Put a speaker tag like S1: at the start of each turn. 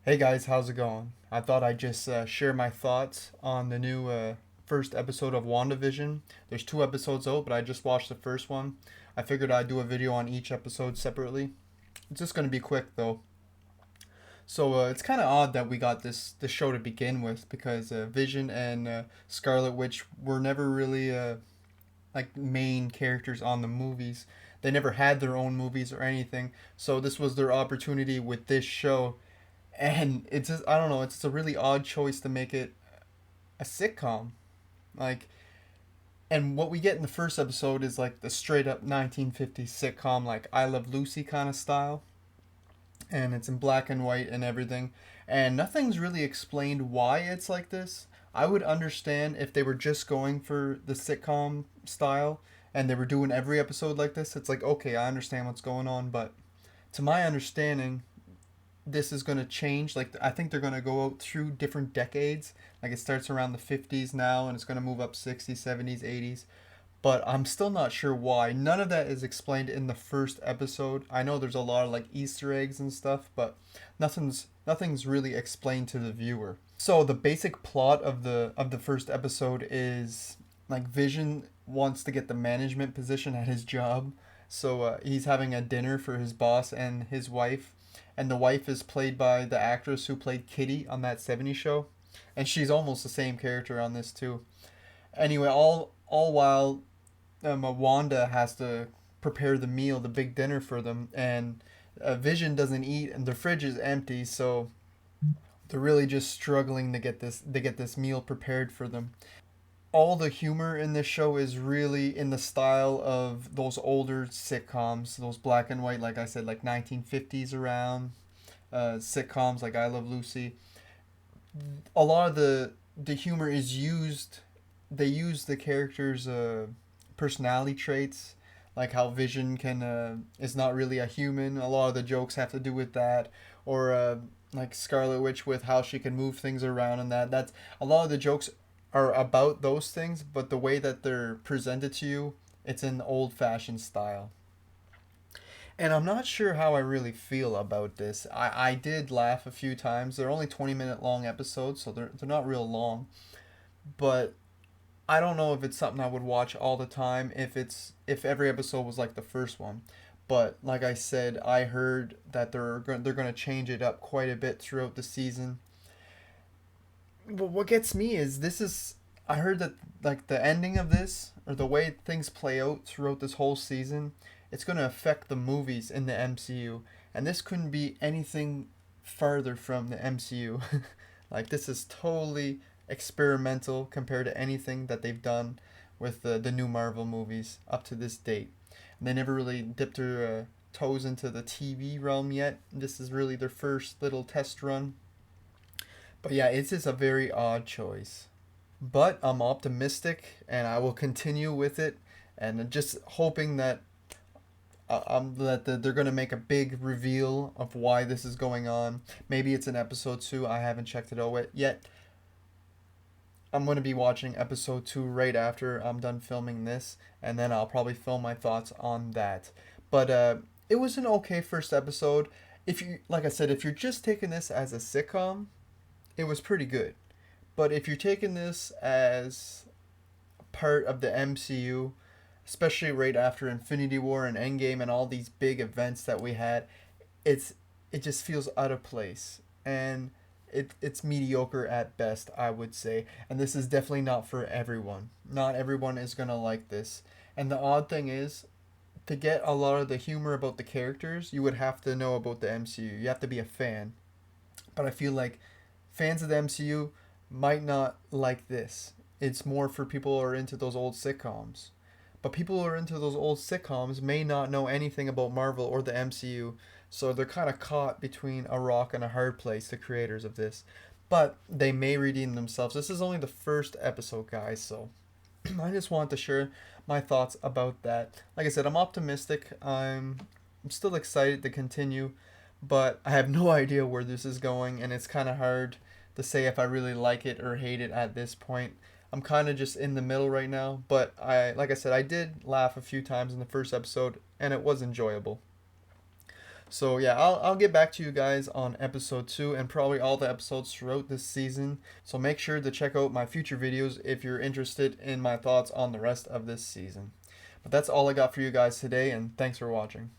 S1: Hey guys, how's it going? I thought I'd just share my thoughts on the new first episode of WandaVision. There's two episodes out, but I just watched the first one. I figured I'd do a video on each episode separately. It's just going to be quick though. So it's kind of odd that we got this show to begin with because Vision and Scarlet Witch were never really like main characters on the movies. They never had their own movies or anything. So this was their opportunity with this show, and it's just I don't know. It's a really odd choice to make it a sitcom. Like, and what we get in the first episode is like the straight up 1950s sitcom, like I Love Lucy kind of style, and it's in black and white and everything. And nothing's really explained why it's like this. I would understand if they were just going for the sitcom style and they were doing every episode like this. It's like, okay, I understand what's going on, but to my understanding, this is going to change. Like, I think they're going to go out through different decades. Like, it starts around the 50s now and it's going to move up 60s, 70s, 80s. But I'm still not sure why. None of that is explained in the first episode. I know there's a lot of like Easter eggs and stuff, but nothing's really explained to the viewer. So the basic plot of the first episode is like Vision wants to get the management position at his job. So he's having a dinner for his boss and his wife, and the wife is played by the actress who played Kitty on that '70s show, and she's almost the same character on this too. Anyway, all while Wanda has to prepare the meal, the big dinner for them, and Vision doesn't eat, and the fridge is empty, so they're really just struggling to get this meal prepared for them. All the humor in this show is really in the style of those older sitcoms, those black and white, like I said, like 1950s around sitcoms like I Love Lucy. A lot of the humor is used. They use the characters' personality traits, like how Vision can is not really a human. A lot of the jokes have to do with that, or like Scarlet Witch with how she can move things around and that. That's a lot of the jokes are about those things, but the way that they're presented to you, it's in old fashioned style. And I'm not sure how I really feel about this. I did laugh a few times. They're only 20-minute long episodes, so they're not real long. But I don't know if it's something I would watch all the time if every episode was like the first one. But like I said, I heard that they're going to change it up quite a bit throughout the season. But what gets me is this is I heard that like the ending of this or the way things play out throughout this whole season, it's going to affect the movies in the MCU, and this couldn't be anything farther from the MCU. Like, this is totally experimental compared to anything that they've done with the new Marvel movies up to this date. And they never really dipped their toes into the TV realm yet. This is really their first little test run. But yeah, it's just a very odd choice. But I'm optimistic and I will continue with it, and just hoping that they're going to make a big reveal of why this is going on. Maybe it's in episode 2. I haven't checked it out yet. I'm going to be watching episode 2 right after I'm done filming this, and then I'll probably film my thoughts on that. But it was an okay first episode. If you like I said, if you're just taking this as a sitcom, it was pretty good. But if you're taking this as part of the MCU, especially right after Infinity War and Endgame and all these big events that we had, it's it just feels out of place, and it's mediocre at best, I would say. And this is definitely not for everyone. Not everyone is gonna like this. And the odd thing is, to get a lot of the humor about the characters, you would have to know about the MCU. You have to be a fan. But I feel like fans of the MCU might not like this. It's more for people who are into those old sitcoms. But people who are into those old sitcoms may not know anything about Marvel or the MCU, so they're kind of caught between a rock and a hard place, the creators of this. But they may redeem themselves. This is only the first episode, guys, so I just want to share my thoughts about that. Like I said, I'm optimistic. I'm still excited to continue, but I have no idea where this is going, and it's kind of hard to say if I really like it or hate it at this point. I'm kind of just in the middle right now, but like I said, I did laugh a few times in the first episode, and it was enjoyable. So yeah, I'll get back to you guys on episode 2 and probably all the episodes throughout this season. So make sure to check out my future videos if you're interested in my thoughts on the rest of this season. But that's all I got for you guys today, and thanks for watching.